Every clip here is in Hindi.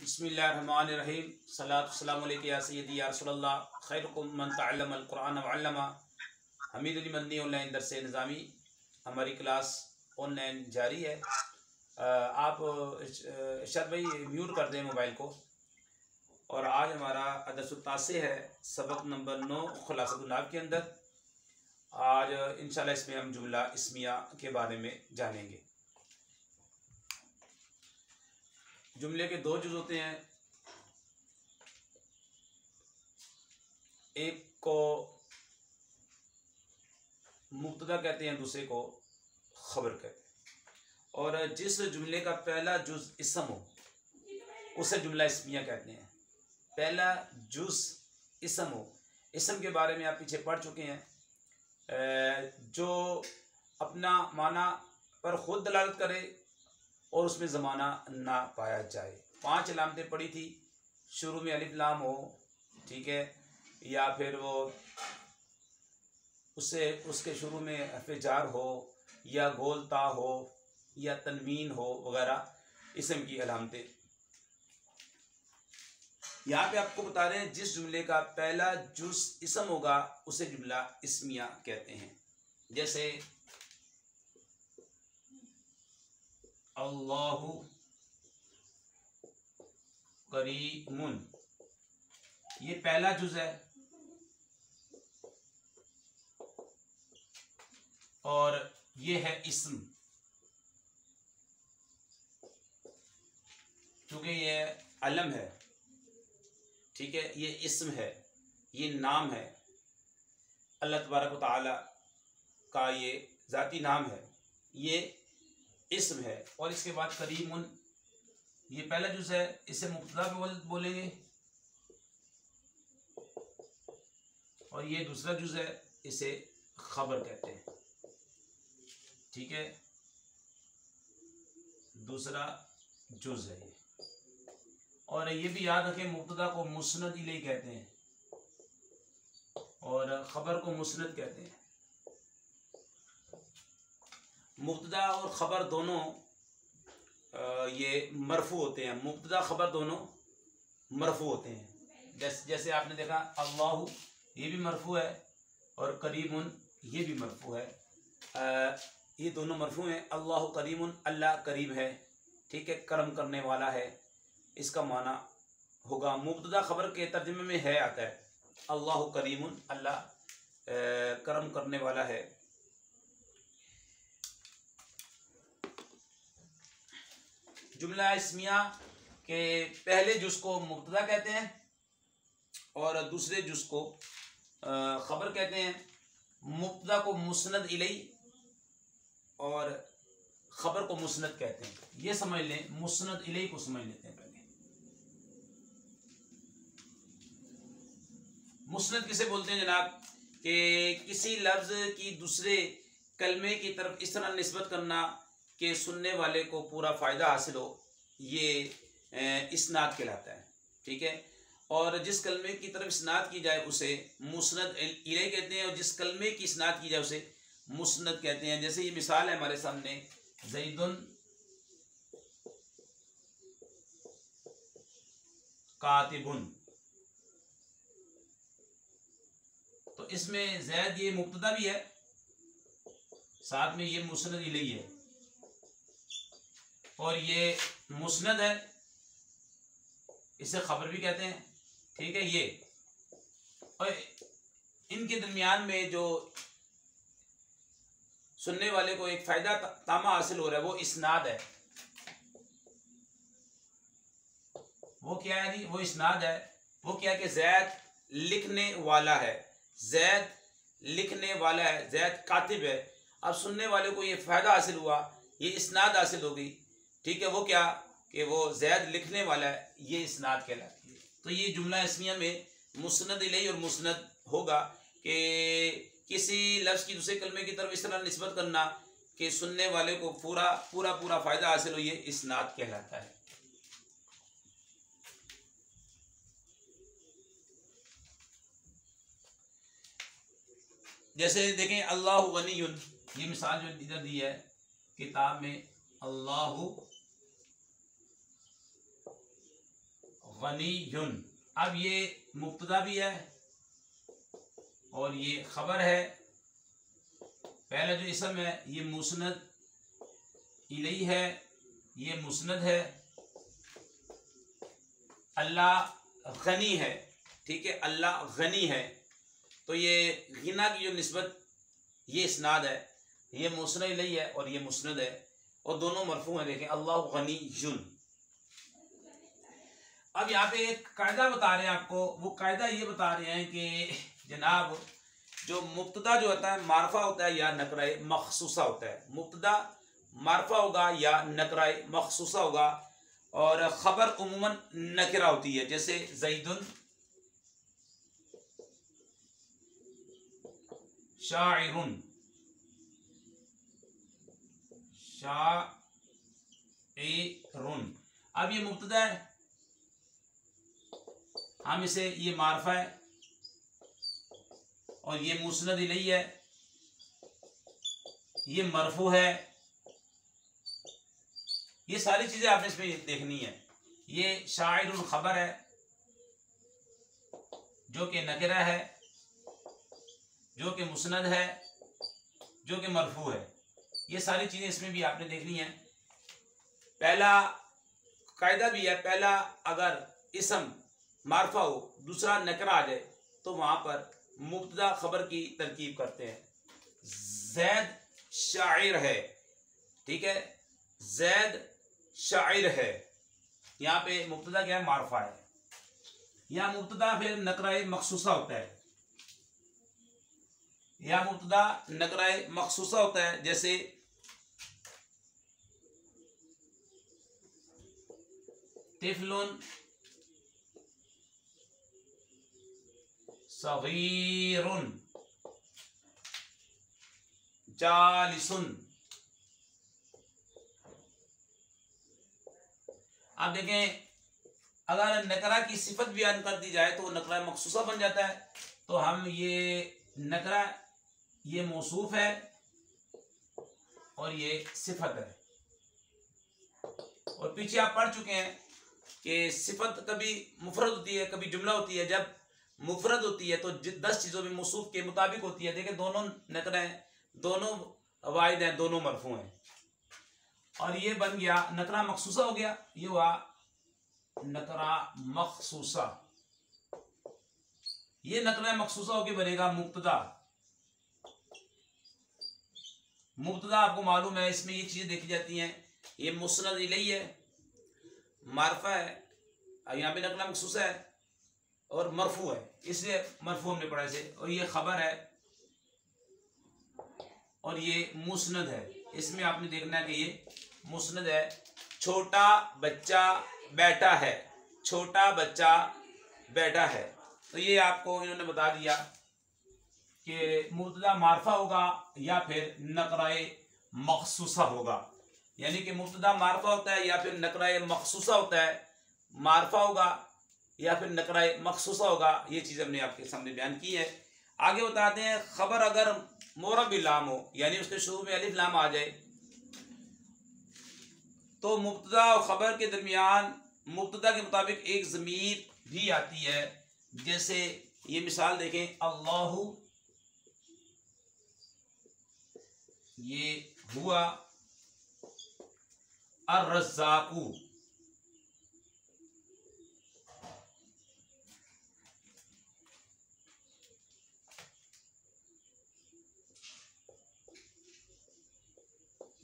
बिस्मिल्लाहिर्रहमानिर्रहीम सलातु सलामु अलैका या सय्यदी या रसूलल्लाह खैरुकुम मन तअल्लमल कुरान व अल्लमा। हमीद अली मदनी ऑनलाइन दरस निज़ामी हमारी क्लास ऑनलाइन जारी है। आप इरशाद भाई म्यूट कर दें मोबाइल को। और आज हमारा अदरसुत्तासे है, सबक नंबर 9 खुलासतुन नाहव के अंदर। आज इंशाल्लाह इसमें हम जुमला इस्मिया के बारे में जानेंगे। जुमले के दो जुज़ होते हैं, एक को मुब्तदा कहते हैं, दूसरे को खबर कहते हैं। और जिस जुमले का पहला जुज़ इसम हो उसे जुमला इस्मिया कहते हैं। पहला जुज़ इसम हो, इसम के बारे में आप पीछे पढ़ चुके हैं, जो अपना माना पर ख़ुद दलालत करे और उसमें ज़माना ना पाया जाए। 5 अलामतें पढ़ी थी। शुरू में अलिफ लाम हो, ठीक है, या फिर वो उसके शुरू में हर्फ़ जार हो, या गोल ता हो, या तनवीन हो वगैरह इसम की अलामतें। यहाँ पे आपको बता रहे हैं जिस जुमले का पहला जुज़ इसम होगा उसे जुमला इस्मिया कहते हैं। जैसे अल्लाहु करीमुन, ये पहला जुज़ है और ये है इस्म, क्योंकि ये अलम है, ठीक है, ये इस्म है, ये नाम है, अल्लाह तबारक व तआला का ये ज़ाती नाम है, ये इस्म है। और इसके बाद करीमुन, ये पहला जुज़ है, इसे मुब्तदा भी बोलेंगे, और ये दूसरा जुज़ है, इसे खबर कहते हैं, ठीक है, दूसरा जुज़ है ये। और ये भी याद रखें, मुब्तदा को मुस्नद इलैहि कहते हैं और खबर को मुस्नद कहते हैं। मुब्तदा और खबर दोनों ये मरफू होते हैं। मुब्तदा खबर दोनों मरफू होते हैं। जैसे आपने देखा अल्लाहु, ये भी मरफू है, और करीमुन ये भी मरफू है। ये दोनों मरफू हैं। अल्लाहु करीमुन, अल्लाह करीम है, ठीक है, करम करने वाला है, इसका माना होगा। मुब्तदा खबर के तर्जुमे में है आता है, अल्लाहु करीमुन, अल्लाह करम करने वाला है। जुमला इस्मिया के पहले जुज़ को मुब्तदा कहते हैं और दूसरे जुज़ को खबर कहते हैं। मुब्तदा को मुस्नद इलैहि और खबर को मुस्नद कहते हैं। ये समझ लें, मुस्नद इलैहि को समझ लेते हैं पहले। मुस्नद किसे बोलते हैं जनाब? कि किसी लफ्ज़ की दूसरे कलमे की तरफ इस तरह निस्बत करना कि सुनने वाले को पूरा फ़ायदा हासिल हो, ये इस्नाद कहलाता है, ठीक है। और जिस कलमे की तरफ इस्नाद की जाए उसे मुस्नद इलैहि कहते हैं, और जिस कलमे की इस्नाद की जाए उसे मुस्नद कहते हैं। जैसे ये मिसाल है हमारे सामने, ज़ैदुन कातिबुन, तो इसमें ज़ैद ये मुब्तदा भी है, साथ में ये मुस्नद इलैहि है, और ये मुस्नद है, इसे खबर भी कहते हैं, ठीक है। ये और इनके दरमियान में जो सुनने वाले को एक फ़ायदा तामा हासिल हो रहा है वो इस्नाद है। वो क्या है जी? वो इस्नाद है। वो क्या कि ज़ैद लिखने वाला है, ज़ैद लिखने वाला है, ज़ैद कातिब है। अब सुनने वाले को ये फ़ायदा हासिल हुआ, ये इस्नाद हासिल हो गई, ठीक है। वो क्या कि वो ज़ैद लिखने वाला है, ये इस्नाद कहलाती है। तो ये जुमला इस्मिया में मुस्नद इलैहि और मुस्नद होगा कि किसी लफ्ज़ की दूसरे कलमे की तरफ इस तरह निस्बत करना कि सुनने वाले को पूरा फ़ायदा हासिल हो, ये इस्नाद कहलाता है। जैसे देखें अल्लाहु गनियुन, ये मिसाल जो इधर दी है किताब में, अल्लाहु गनीयुन। अब ये मुब्तदा भी है और ये खबर है। पहला जो इसम है ये मुस्नद इलैहि है, ये मुस्नद है। अल्लाह गनी है, ठीक है, अल्लाह गनी है। तो ये गिना की जो निस्बत, ये इसनाद है, ये मुस्नद इलैहि है और ये मुस्नद है और दोनों मरफू हैं। देखें अल्लाह गनीयुन। अब यहाँ पे एक कायदा बता रहे हैं आपको। वो कायदा ये बता रहे हैं कि जनाब जो मुब्तदा जो होता है मारफा होता है या नकराए मखसूसा होता है। मुब्तदा मारफा होगा या नकराए मखसूसा होगा और खबर उमूमन नकरा होती है। जैसे ज़ैदुन शाइरुन, शाइरुन। अब ये मुब्तदा है, हम इसे, ये मारफा है और ये मुस्नद इलैहि है, ये मरफू है। ये सारी चीजें आपने इसमें देखनी है। ये शाइरुन खबर है जो कि नकरा है, जो कि मुस्नद है, जो कि मरफू है। ये सारी चीजें इसमें भी आपने देखनी है। पहला कायदा भी है, पहला अगर इसम मारफा हो, दूसरा नकरा आ जाए तो वहां पर मुब्तदा खबर की तरकीब करते हैं। जैद शाइर है, ठीक है, जैद शाइर है। यहाँ पे मुब्तदा क्या है, मारफा है। यहाँ मुब्तदा फिर नकराए मखसूसा होता है, यहाँ मुब्तदा नकराए मखसूसा होता है। जैसे तिफलुन सगीरुन जालिसुन। आप देखें अगर नकरा की सिफत बयान कर दी जाए तो नकरा मखसूसा बन जाता है। तो हम ये नकरा, ये मौसूफ है और ये सिफत है। और पीछे आप पढ़ चुके हैं कि सिफत कभी मुफरद होती है, कभी जुमला होती है। जब मुफरद होती है तो 10 चीज़ों में मौसूफ के मुताबिक होती है। देखिए दोनों नकरा हैं, दोनों वाहिद हैं, दोनों मरफू हैं। और ये बन गया नकरा मखसूसा हो गया, ये हुआ नकरा मखसूसा। ये नकरा मखसूसा होके बनेगा मुब्तदा। मुब्तदा आपको मालूम है इसमें ये चीजें देखी जाती हैं। ये मुस्नद इलैहि है, मारफा है, यहाँ पे नकरा मखसूसा है और मरफू है, इसलिए मरफू हमने पढ़ा इसे। और ये खबर है और ये मुस्नद है। इसमें आपने देखना है कि ये मुस्नद है। छोटा बच्चा बैठा है, छोटा बच्चा बैठा है। तो ये आपको इन्होंने बता दिया कि मुब्तदा मारफा होगा या फिर नकराए मखसूसा होगा। यानी कि मुब्तदा मारफा होता है या फिर नकराए मखसूसा होता है। मारफा होगा या फिर नकराए मखसूसा होगा। ये चीज़ हमने आपके सामने बयान की है। आगे बताते हैं खबर अगर मोरब लाम हो, यानी उसके शुरू में अलिफ लाम आ जाए, तो मुब्तदा और खबर के दरमियान मुब्तदा के मुताबिक एक ज़मीर भी आती है। जैसे ये मिसाल देखें, अल्लाहु, ये हुआ अर्रज़्ज़ाक़ु,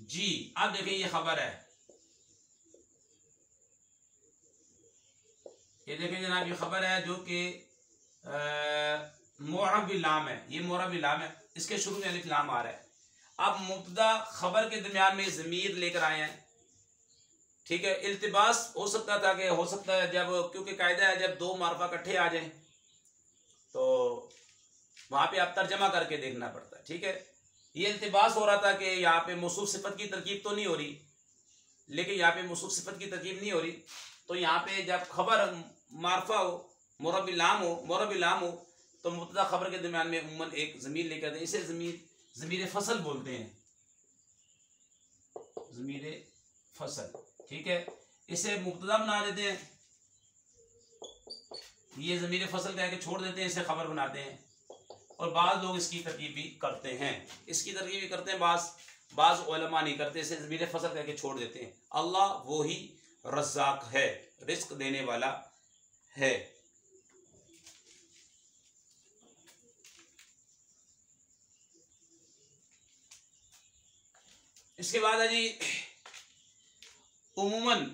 जी। अब देखें ये खबर है, ये देखें जनाब, ये खबर है जो कि मुअर्रब लाम है। ये मुअर्रब लाम है, इसके शुरू में अलिफ लाम आ रहा है। अब मुब्तदा खबर के दरमियान में ज़मीर लेकर आए हैं, ठीक है। इल्तिबास हो सकता था कि हो सकता है जब, क्योंकि कायदा है जब दो मारफा इकट्ठे आ जाएं तो वहां पे आप तर्जमा करके देखना पड़ता है, ठीक है। ये इल्तिबास हो रहा था कि यहाँ पे मौसूफ सिफत की तरकीब तो नहीं हो रही, लेकिन यहाँ पे मौसूफ सिफत की तरकीब नहीं हो रही। तो यहाँ पे जब खबर मारफा हो, मुअर्रब लाम हो, तो मुब्तदा खबर के दरमियान में उम्मन एक ज़मीर लेकर आते हैं। इसे ज़मीर फसल बोलते हैं, ज़मीर फसल, ठीक है। इसे मुब्तदा बना देते हैं ये ज़मीर फसल कह के छोड़ देते हैं, इसे खबर बनाते हैं। और बाज़ लोग इसकी तरकीब भी करते हैं, इसकी तरकीब भी करते हैं, बाज़ उलमा नहीं करते, इसे ज़मीर फसल कह के छोड़ देते हैं। अल्लाह वो ही रज़्ज़ाक़ है, रिज़्क़ देने वाला है। इसके बाद है जी, उमूमन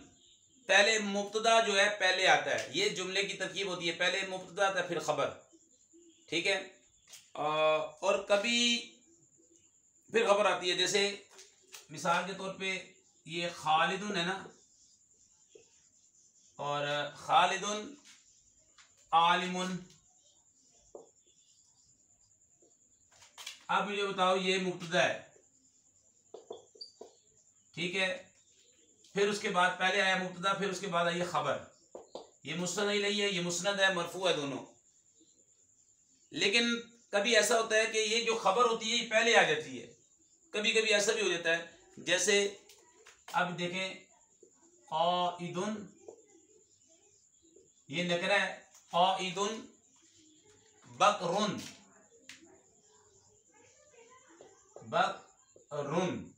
पहले मुब्तदा जो है पहले आता है, ये जुमले की तरकीब होती है, पहले मुब्तदा आता है फिर खबर, ठीक है। और कभी फिर खबर आती है, जैसे मिसाल के तौर पे ये खालिदुन है ना, और खालिदुन आलिमुन। अब मुझे बताओ, ये मुब्तदा है, ठीक है, फिर उसके बाद पहले आया मुब्तदा, फिर उसके बाद आई खबर। ये मुस्नद नहीं है, ये मुस्नद है, मरफू है दोनों। लेकिन कभी ऐसा होता है कि ये जो खबर होती है ये पहले आ जाती है, कभी कभी ऐसा भी हो जाता है, जैसे अब देखें क़ाइदुन, ये नकरा है, क़ाइदुन बकरुन, बकरुन।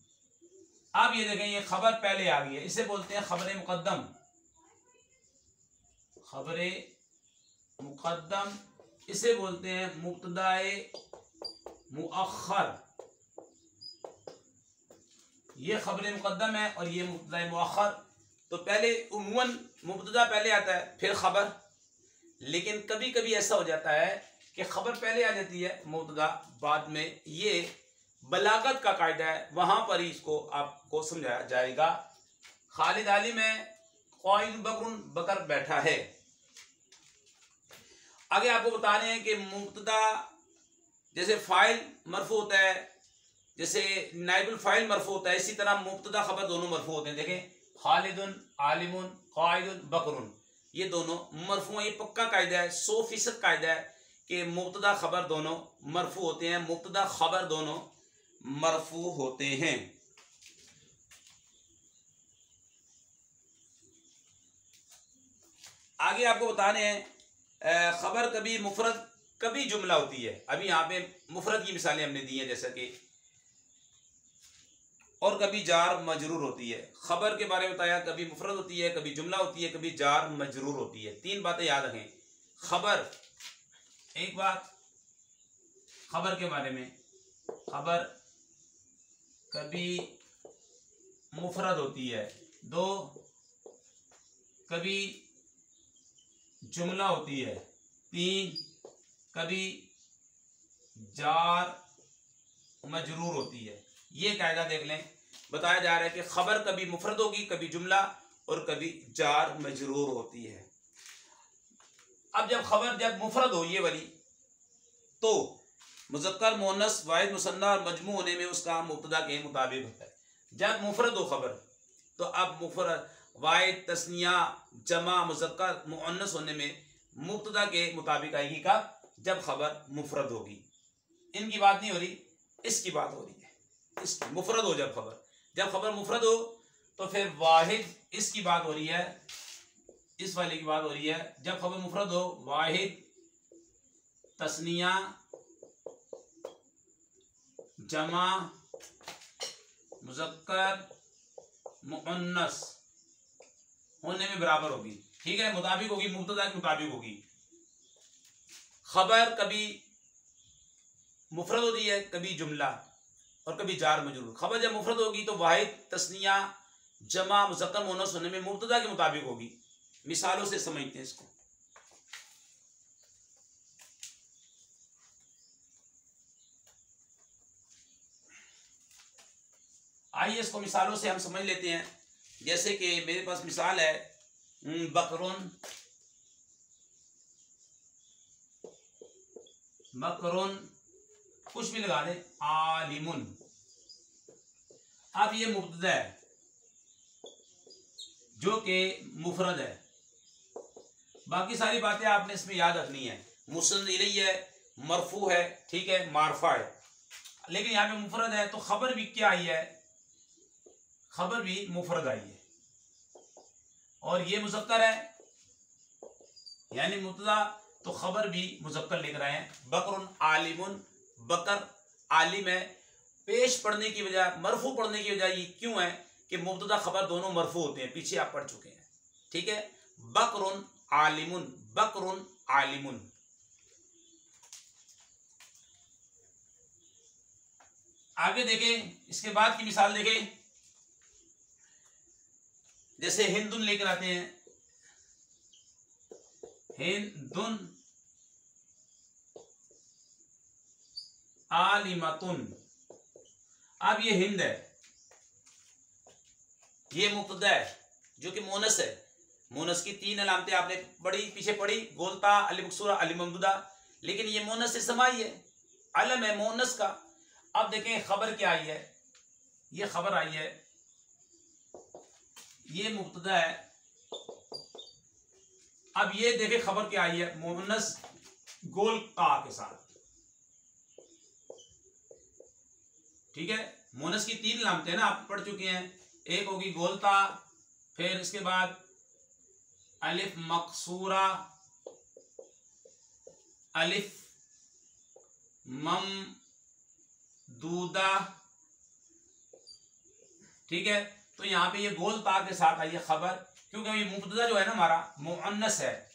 अब ये देखें, ये खबर पहले आ गई है, इसे बोलते हैं खबर मुकद्दम, खबर मुकद्दम। इसे बोलते हैं मुब्तदाए मुअख्खर। ये खबर मुकद्दम है और ये मुब्तदाए मुअख्खर। तो पहले उमूमन मुब्तदा पहले आता है फिर खबर, लेकिन कभी कभी ऐसा हो जाता है कि खबर पहले आ जाती है, मुब्तदा बाद में। ये बलागत का कायदा है, वहां पर ही इसको आपको समझाया जाएगा। खालिद आलिम है, क़ाइद बकरुन, बकर बैठा है। आगे आपको बता रहे हैं कि मुब्तदा जैसे फाइल मरफू होता है, जैसे नाइबुल फाइल मरफू होता है, इसी तरह मुब्तदा खबर दोनों मरफू होते हैं। देखें, खालिदुन आलिमुन क़ाइदुन बकरुन, ये दोनों मरफू हैं। ये पक्का कायदा है, 100% कायदा है कि मुब्तदा खबर दोनों मरफू होते हैं, मुब्तदा खबर दोनों मरफू होते हैं। आगे आपको बता रहे हैं, खबर कभी मुफरद कभी जुमला होती है। अभी यहाँ पे मुफरद की मिसालें हमने दी हैं, जैसा कि, और कभी जार मजरूर होती है। खबर के बारे में बताया, कभी मुफरद होती है, कभी जुमला होती है, कभी जार मजरूर होती है। 3 बातें याद रखें। खबर, एक बात खबर के बारे में, खबर कभी मुफरद होती है। 2, कभी जुमला होती है। 3, कभी जार मजरूर होती है। ये कायदा देख लें, बताया जा रहा है कि खबर कभी मुफरद होगी, कभी जुमला और कभी जार मजरूर होती है। अब जब खबर जब मुफरद हो ये वाली, तो मुज़क्कर मुअन्नस वाहिद मुसन्ना और मजमू होने में उसका मुब्तदा के मुताबिक होता है। जब मुफरद हो खबर, तो अब मुफरद वाहिद तस्निया जमा मुज़क्कर मुअन्नस होने में मुब्तदा के मुताबिक आएगी। का जब खबर मुफरद होगी। इनकी बात नहीं हो रही, इसकी बात हो रही है। इसकी मुफरद हो, जब खबर मुफरद हो तो फिर वाहिद, इसकी बात हो रही है, इस वाले की बात हो रही है। जब खबर मुफरद हो, वाहिद तस्निया जमा मुज़क्कर मुअन्नस होने में बराबर होगी, ठीक है, मुताबिक होगी, मुब्तदा के मुताबिक होगी। खबर कभी मुफरद होती है, कभी जुमला और कभी जार मजरूर। खबर जब मुफरद होगी तो वाहिद तस्निया जमा मुज़क्कर मुअन्नस होने में मुब्तदा के मुताबिक होगी। मिसालों से समझते हैं इसको। आइए इसको मिसालों से हम समझ लेते हैं। जैसे कि मेरे पास मिसाल है, बकरुन, बकरुन कुछ भी लगा दें, आलिमुन। अब ये मुब्तदा है जो कि मुफरद है। बाकी सारी बातें आपने इसमें याद रखनी है। मुस्नद इलैहि है, मरफू है, ठीक है, मारफा है। लेकिन यहाँ पे मुफरद है तो खबर भी क्या आई है, खबर भी मुफरद आई है। और ये मुज़क्कर है, यानी मुब्तदा तो खबर भी मुज़क्कर लेकर आए हैं। बकरुन आलिमुन, बकर आलिम है। पेश पढ़ने की वजह, मरफू पढ़ने की वजह ये क्यों है कि मुब्तदा खबर दोनों मरफू होते हैं, पीछे आप पढ़ चुके हैं, ठीक है। बकरुन आलिमुन, बकरुन आलिमुन। आगे देखें, इसके बाद की मिसाल देखें, जैसे हिंदुन लेकर आते हैं, हिंदुन आलिमतुन। अब ये हिंद है, ये मुब्तदा है जो कि मोनस है। मोनस की 3 अलामतें आपने पढ़ी, पीछे पढ़ी, गोलता, अली मकसूरा, अली ममदूदा, लेकिन ये मोनस से समाई है, अलम है मोनस का। अब देखें खबर क्या आई है, ये खबर आई है, ये मुब्तदा है। अब ये देखें खबर क्या आई है, मोनस गोल का के साथ, ठीक है। मोनस की 3 अलामतें हैं ना, आप पढ़ चुके हैं। एक होगी गोलता, फिर इसके बाद अलिफ मकसूरा, अलिफ ममदूदा, ठीक है। तो यहां पे ये गोलता के साथ आई है खबर, क्योंकि ये मुब्तदा जो है ना हमारा मुअन्नस है।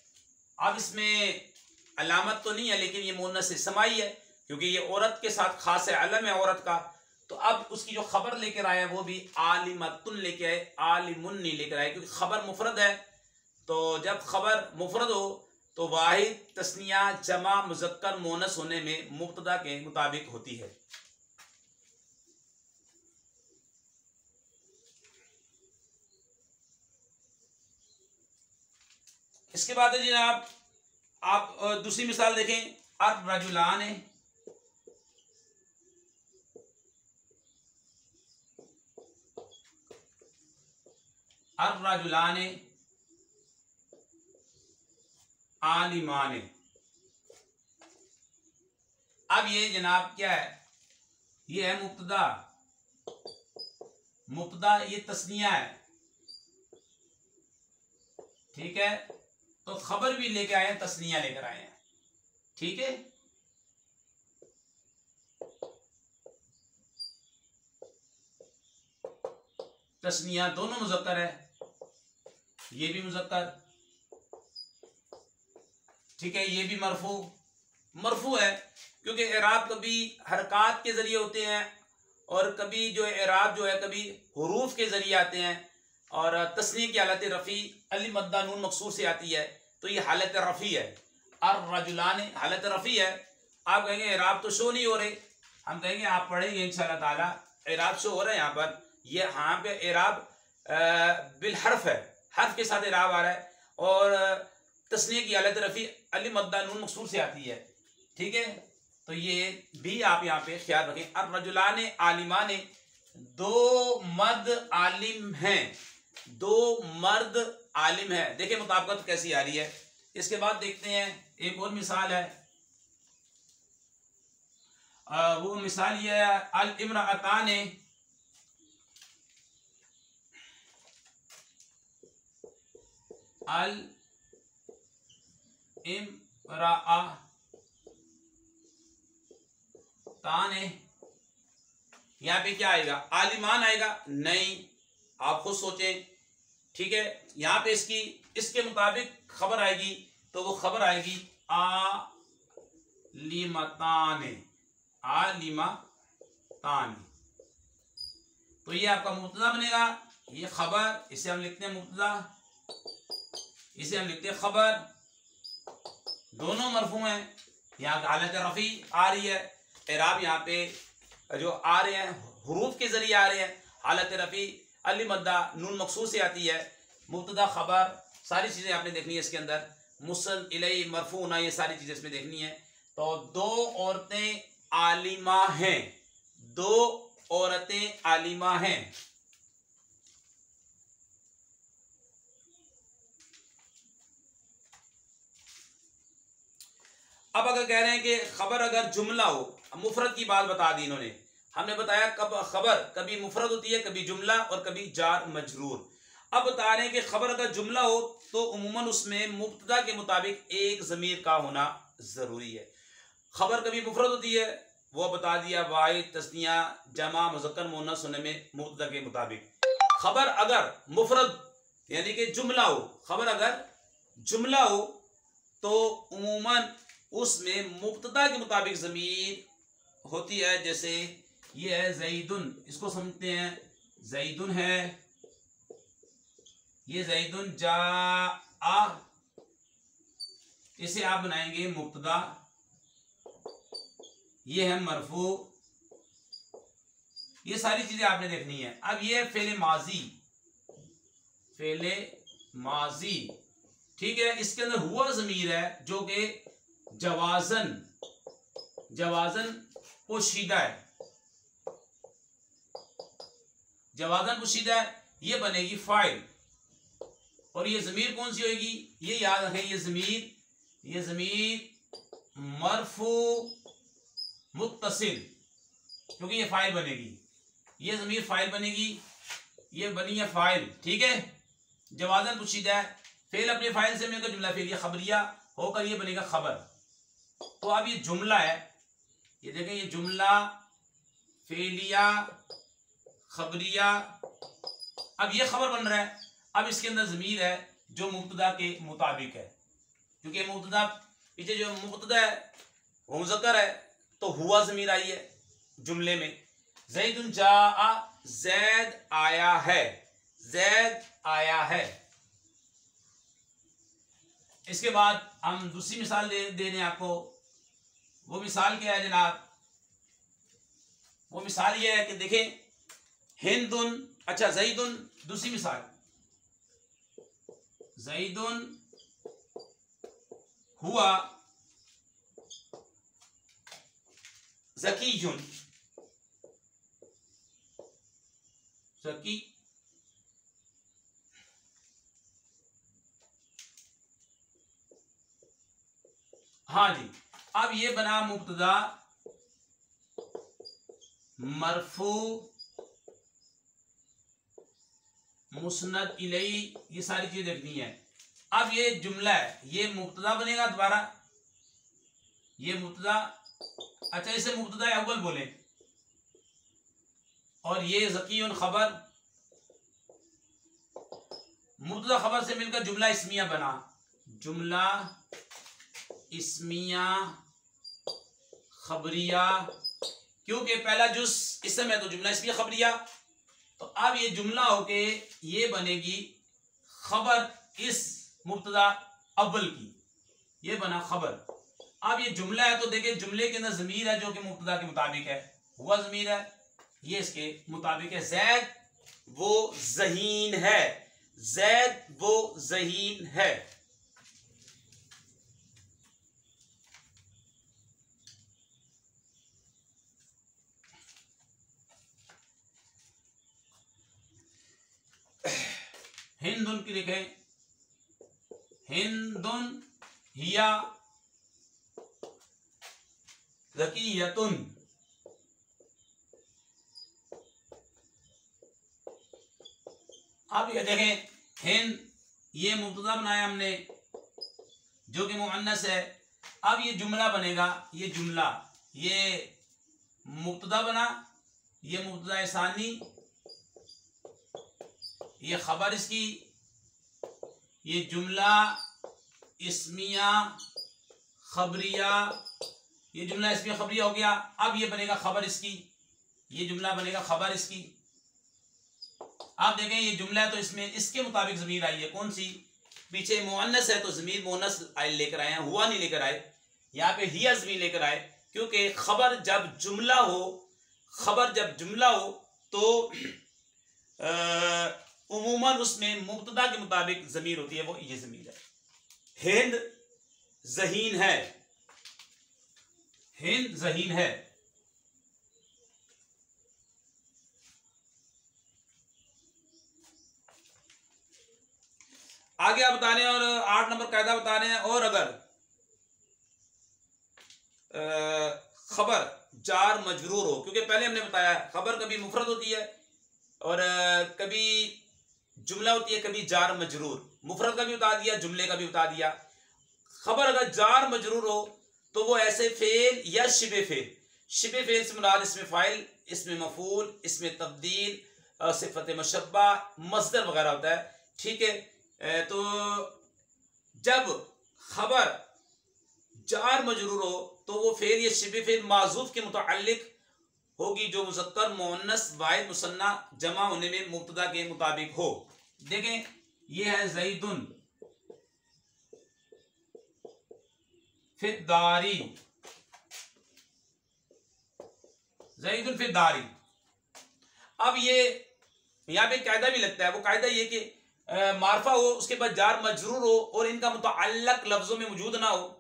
अब इसमें अलामत तो नहीं है, लेकिन ये मुअन्नस से समाई है, क्योंकि ये औरत के साथ खास है, अलम है औरत का। तो अब उसकी जो खबर लेकर आया वो भी आलिमतुन लेके आए, आलिमुन नहीं लेकर आए, क्योंकि खबर मुफरद है। तो जब खबर मुफरद हो तो वाहिद तस्निया जमा मुज़क्कर मोनस होने में मुब्तदा के मुताबिक होती है। इसके बाद है जनाब, आप दूसरी मिसाल देखें, अर रजुलान है, अर रजुलान आलिमान। अब ये जनाब क्या है, ये है मुब्तदा, मुब्तदा ये तस्निया है, ठीक है। तो खबर भी लेके आए हैं, तस्निया लेकर आए हैं, ठीक है। तस्निया दोनों मुज़क्कर है, ये भी मुज़क्कर, ठीक है, ये भी मरफू। मरफू है क्योंकि एराब कभी हरकात के जरिए होते हैं और कभी जो एराब जो है कभी हुरूफ के जरिए आते हैं, और तस्नीय की हालत रफ़ी अली मद्दा नून मकसूर से आती है, तो ये हालत रफ़ी है। अर रजुलान हालत रफ़ी है। आप कहेंगे एराब तो शो नहीं हो रहे, हम कहेंगे आप पढ़ेंगे इंशाअल्लाह ताला, एराब शो हो रहा है यहाँ पर। ये यहाँ पे एराब बिल हर्फ है, हर्फ के साथ एराब आ रहा है, और तस्नीय की हालत रफ़ी अली मद्दा नून मकसूर से आती है, ठीक है। तो ये भी आप यहाँ पे ख्याल रखें। अर रजुलान आलिमान, दो मर्द आलिम हैं, दो मर्द आलिम है। देखिए मुताबिकत कैसी आ रही है। इसके बाद देखते हैं एक और मिसाल है, वो मिसाल ये है, अल इम्राअतान, अल इम्राअतान, यहाँ पे क्या आएगा, आलिमान आएगा? नहीं, आप खुद सोचें, ठीक है। यहाँ पे इसकी इसके मुताबिक खबर आएगी, तो वो खबर आएगी आलिमतान, आलिमतान। तो ये आपका मुब्तदा बनेगा, ये खबर, इसे हम लिखते हैं मुब्तदा, इसे हम लिखते हैं खबर। दोनों मरफू हैं, यहाँ हालत रफ़ी आ रही है, एराब यहाँ पे जो आ रहे हैं हुरूफ के जरिए आ रहे हैं, हालत रफ़ी अली मद्दा नून मकसूर से आती है। मुब्तदा खबर सारी चीज़ें आपने देखनी है इसके अंदर, मुस्नद इलैहि मरफू ना, ये सारी चीज़ें इसमें देखनी है। तो दो औरतें आलिमा हैं, दो औरतें आलिमा हैं। अब अगर कह रहे हैं कि खबर अगर जुमला हो, मुफरद की बात बता दी इन्होंने, हमने बताया कब खबर कभी मुफरद होती है, कभी जुमला, और कभी जार मजरूर। अब बता रहे हैं कि खबर अगर जुमला हो तो उमूमन उसमें मुब्तदा के मुताबिक एक ज़मीर का होना ज़रूरी है। खबर कभी मुफरद होती है, वो बता दिया वाहिद, तस्निया, जमा, मुज़क्कर, मुअन्नस होने में मुब्तदा के मुताबिक। खबर अगर मुफरद यानी कि जुमला हो, खबर अगर जुमला हो तो उमूमन उसमें मुब्तदा के मुताबिक ज़मीर होती है। जैसे ये है ज़ैदुन, इसको समझते हैं, ज़ैदुन है, ये ज़ैदुन जाआ, इसे आप बनाएंगे मुब्तदा, ये है मरफू, ये सारी चीजें आपने देखनी है। अब ये फेले माजी, फेले माजी, ठीक है, इसके अंदर हुआ ज़मीर है जो कि जवाजन, जवाजन पोशीदा है, जवाजन पोशीदा है, ये बनेगी फाइल। और ये ज़मीर कौन सी होगी, ये याद रखें, ये ज़मीर मरफू मुत्तसिल, क्योंकि ये फाइल बनेगी, ये ज़मीर फाइल बनेगी, ये बनी है फाइल, ठीक है। जवाजन पोशीदा है, फेल अपने फाइल से मिलकर जुमला फेलिया खबरिया होकर ये बनेगा खबर। तो अब ये जुमला है, ये देखें, ये जुमला फेलिया खबरिया, अब ये खबर बन रहा है। अब इसके अंदर ज़मीर है जो मुब्तदा के मुताबिक है, क्योंकि मुब्तदा पीछे जो मुब्तदा है वो मुज़क्कर है, तो हुआ ज़मीर आई है जुमले में। ज़ैदुन जाआ, ज़ैद आया है, ज़ैद आया है। इसके बाद हम दूसरी मिसाल दे रहे हैं आपको। वो मिसाल क्या है जनाब, वो मिसाल ये है कि देखें, हिंदुन, अच्छा ज़ैदुन, दूसरी मिसाल, ज़ैदुन हुआ ज़कीयुन, ज़की, हाँ जी। अब ये बना मुब्तदा मरफू मुस्नद इलैहि, ये सारी चीजें देखनी है। अब ये जुमला है, ये मुब्तदा बनेगा दोबारा, ये मुब्तदा, अच्छा इसे मुब्तदा अव्वल बोले, और ये ज़कीयुन खबर, मुब्तदा खबर से मिलकर जुमला इस्मिया बना, जुमला इस्मिया खबरिया, क्योंकि पहला जुज इसम है तो जुमला इस्मिया खबरिया। तो अब ये जुमला होके ये बनेगी खबर इस मुब्तदा अव्वल की, ये बना खबर। अब ये जुमला है तो देखिए जुमले के अंदर ज़मीर है जो कि मुब्तदा के मुताबिक है, हुआ ज़मीर है, ये इसके मुताबिक है। ज़ैद वो ज़हीन है, ज़ैद वो ज़हीन है। हिंदुन की लिखें, हिंदुन हिया ज़कियतुन, अब ये देखें, हिंद ये मुब्तदा बनाया हमने जो कि मुअन्नस है। अब ये जुमला बनेगा, ये जुमला, ये मुब्तदा बना, ये मुब्तदा सानी, ये खबर इसकी, ये जुमला इस्मिया खबरिया, ये जुमला इस्मिया खबरिया हो गया। अब ये बनेगा खबर इसकी, ये जुमला बनेगा खबर इसकी। आप देखें ये जुमला है तो इसमें इसके मुताबिक ज़मीर आई है, कौन सी, पीछे मुअन्नस है तो ज़मीर मुअन्नस लेकर आए हैं, हुआ नहीं लेकर आए, यहाँ पे हिया ज़मीर लेकर आए, क्योंकि खबर जब जुमला हो, खबर जब जुमला हो तो उमूमन उसमें मुब्तदा के मुताबिक ज़मीर होती है, वो ये ज़मीर है। हिंद ज़हीन है, हिंद ज़हीन है। आगे आप बता रहे हैं और 8 नंबर कायदा बता रहे हैं। और अगर खबर जार मजरूर हो, क्योंकि पहले हमने बताया खबर कभी मुफरद होती है और कभी जुमला होती है कभी जार मजरूर, मुफरद का भी बता दिया, जुमले का भी बता दिया। खबर अगर जार मजरूर हो तो वो ऐसे फेल या शिबे फेल, शिबे फेल से मुराद इसमें फ़ाइल, इसमें मफूल, इसमें तब्दील, सिफत मशब्बा, मस्दर वगैरह होता है। ठीक है, तो जब खबर जार मजरूर हो तो वो फेल या शिबे फेल माजूफ के मुताल्लिक होगी जो मुज़क्कर मुअन्नस वाहिद मुसन्ना जमा होने में मुब्तदा के मुताबिक हो। देखें, ये है ज़ैदुन फिद्दारी, ज़ैदुन फिद्दारी। अब ये यहाँ पे कायदा भी लगता है, वो कायदा ये कि मारफा हो, उसके बाद जार मजरूर हो और इनका मुतअल्लक लफ्जों में मौजूद ना हो,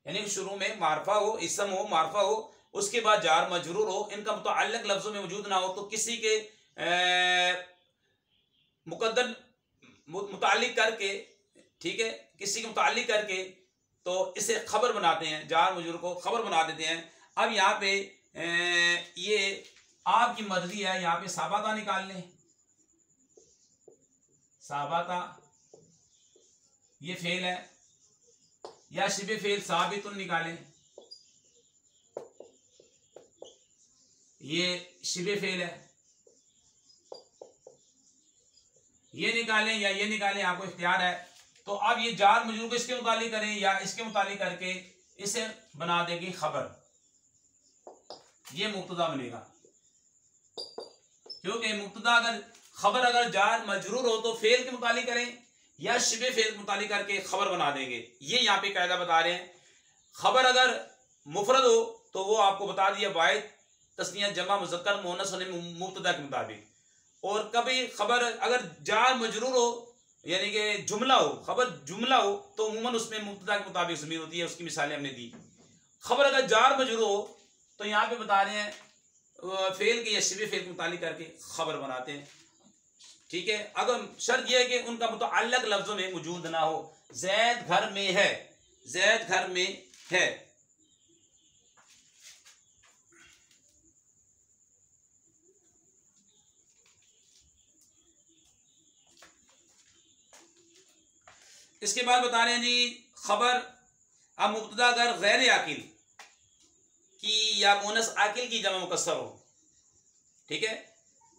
यानी शुरू में मारफा हो, इसम हो, मारफा हो, उसके बाद जार मजरूर हो, इनका मुतअल्लक लफ्जों में मौजूद ना हो, तो किसी के मुकद्दर मुतालिक करके, ठीक है, किसी के मुतालिक करके तो इसे खबर बनाते हैं, जार मजरूर को खबर बना देते हैं। अब यहाँ पे ये आपकी मर्जी है, यहाँ पे साबाता निकाल लें, साबाता ये फेल है, या शिबे फेल साबितुन निकालें, ये शिबे फेल है, ये निकालें या ये निकालें, आपको इख्तियार है। तो अब ये जार मजरूर को इसके मुतालिक करें या इसके मुतालिक करके इसे बना देगी खबर, ये मुब्तदा बनेगा, क्योंकि मुब्तदा अगर खबर अगर जार मजरूर हो तो फेल के मुतालिक करें या शिबे फेल के मुतालिक करके खबर बना देंगे। ये यहाँ पे कायदा बता रहे हैं। खबर अगर मुफरद हो तो वो आपको बता दिया वाहिद तस्निया जमा मुज़क्कर मुअन्नस होने मुब्तदा के मुताबिक, और कभी खबर अगर जार मजरूर हो यानी कि जुमला हो, खबर जुमला हो तो उमूमन उसमें मुब्तदा के मुताबिक ज़मीर होती है, उसकी मिसालें हमने दी। खबर अगर जार मजरूर हो तो यहाँ पे बता रहे हैं फेल के या शिबे फेल के मुतालिक करके खबर बनाते हैं। ठीक है, अगर शर्त यह है कि उनका मुतअल्लक लफ्जों में मौजूद ना हो। जैद घर में है, जैद घर में है, इसके बाद बता रहे हैं जी खबर अब मुब्तदा अगर गैर आकिल की या मुअन्नस आकिल की जमा मुकस्सर हो, ठीक है,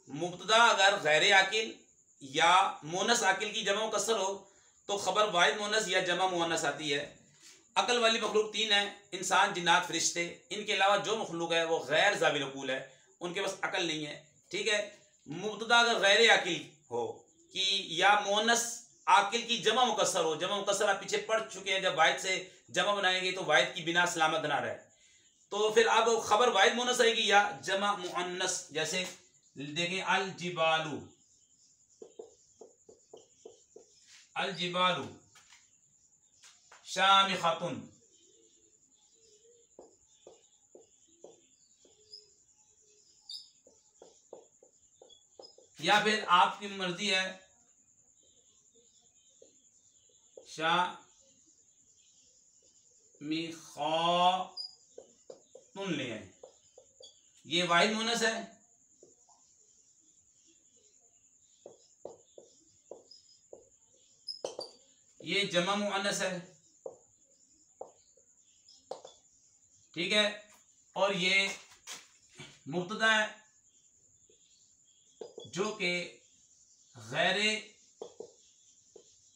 मुब्तदा अगर गैर आकिल या मुअन्नस आकिल की जमा मुकस्सर हो तो खबर वाहिद मुअन्नस या जमा मुअन्नस आती है। अकल वाली मखलूक तीन है, इंसान, जिन्नात, फरिश्ते। इनके अलावा जो मखलूक है वो गैर ज़ाविल अकूल है, उनके पास अकल नहीं है। ठीक है, मुब्तदा अगर गैर आकिल हो कि या मुअन्नस आकिल की जमा मुकस्सर हो, जमा मुकस्सर आप पीछे पढ़ चुके हैं, जब वाहिद से जमा बनाएंगे तो वाहिद की बिना सलामत ना रहे, तो फिर अब खबर वाहिद मुअन्नस आएगी या जमा मुअन्नस। जैसे देखें अल जिबालू, अल जिबालू शामिखतुन, या फिर आपकी मर्जी है शामिखतुन ले आए, ये वाहिद मुअन्नस है, ये जमा मुअन्नस है। ठीक है, और ये मुब्तदा है जो कि गैर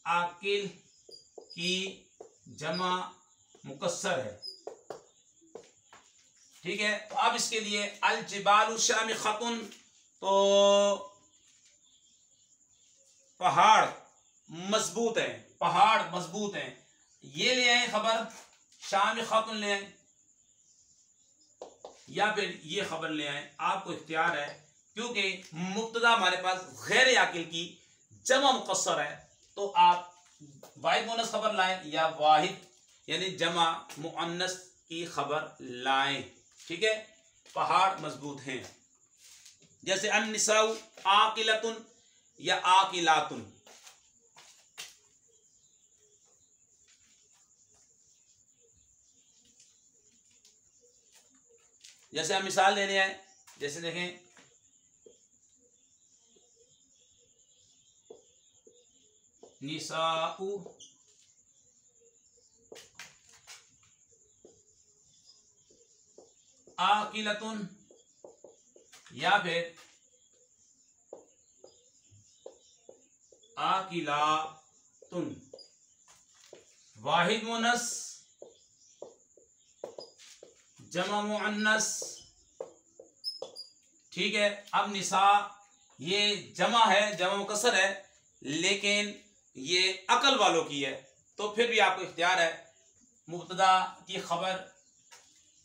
आकिल की जमा मुकस्सर है। ठीक है, तो अब इसके लिए अल जिबालु शामिखतुन, तो पहाड़ मजबूत है, पहाड़ मजबूत है, ये ले आए खबर शामिखतुन ले आए, या फिर ये खबर ले आए, आपको इख्तियार है, क्योंकि मुब्तदा हमारे पास गैर आकिल की जमा मुकस्सर है, तो आप वाहिद मुअन्नस खबर लाएं या वाहिद यानी जमा मुअन्नस की खबर लाएं। ठीक है, पहाड़ मजबूत हैं। जैसे अन्निसाउ आकिलतुन या आकिलातुन, जैसे हम मिसाल दे रहे हैं, जैसे देखें निसाउ, आकिलतुन या फिर आकिलातुन। वाहिद मुअन्नस, जमा मुअन्नस, ठीक है। अब निसा ये जमा है, जमा मुकस्सर है, लेकिन ये अकल वालों की है, तो फिर भी आपको इख्तियार है, मुब्तदा की खबर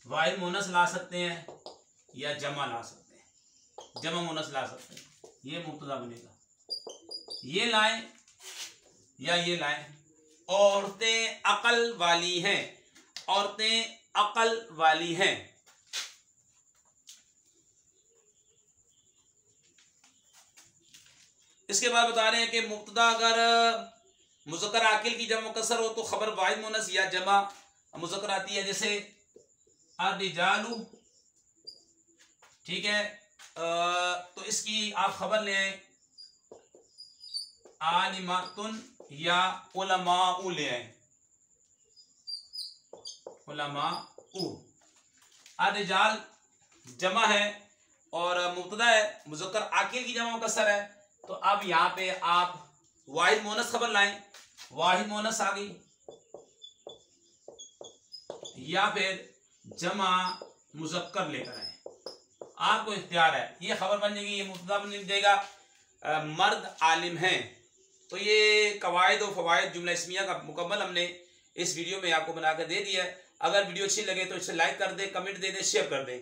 वाहिद मुअन्नस ला सकते हैं या जमा ला सकते हैं, जमा मुअन्नस ला सकते हैं। ये मुब्तदा बनेगा, ये लाएं या ये लाएं। औरतें अकल वाली हैं, औरतें अकल वाली हैं। इसके बाद बता रहे हैं कि मुब्तदा अगर मुज़क्कर आकिल की जमा मुकस्सर हो तो खबर वाहिद मुअन्नस या जमा मुज़क्कर आती है, जैसे अर्रिजालु, ठीक है। तो इसकी आप खबर ले आए आलिमातुन या उलमाउ ले आए, उलमाउ। अर्रिजाल जमा है और मुब्तदा है, मुज़क्कर आकिल की जमा मुकस्सर है, तो अब यहाँ पे आप वाहिद मुअन्नस खबर लाएं, वाहिद मुअन्नस आ गई, या फिर जमा मुज़क्कर लेकर आए, आपको इख्तियार है। ये खबर बन जाएगी, ये मुब्तदा बन जाएगा, मर्द आलिम हैं। तो ये कवायद और फवायद जुमला इस्मिया का मुकम्मल हमने इस वीडियो में आपको बनाकर दे दिया है। अगर वीडियो अच्छी लगे तो इसे लाइक कर दें, कमेंट दे दें, शेयर कर दें।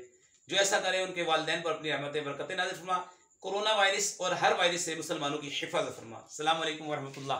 जो ऐसा करें उनके वालिदैन पर अपनी रहमतें बरकतें नाज़िल फरमा। कोरोना वायरस और हर वायरस से मुसलमानों की हिफाजत फरमा। अस्सलामु अलैकुम वरहमतुल्लाह।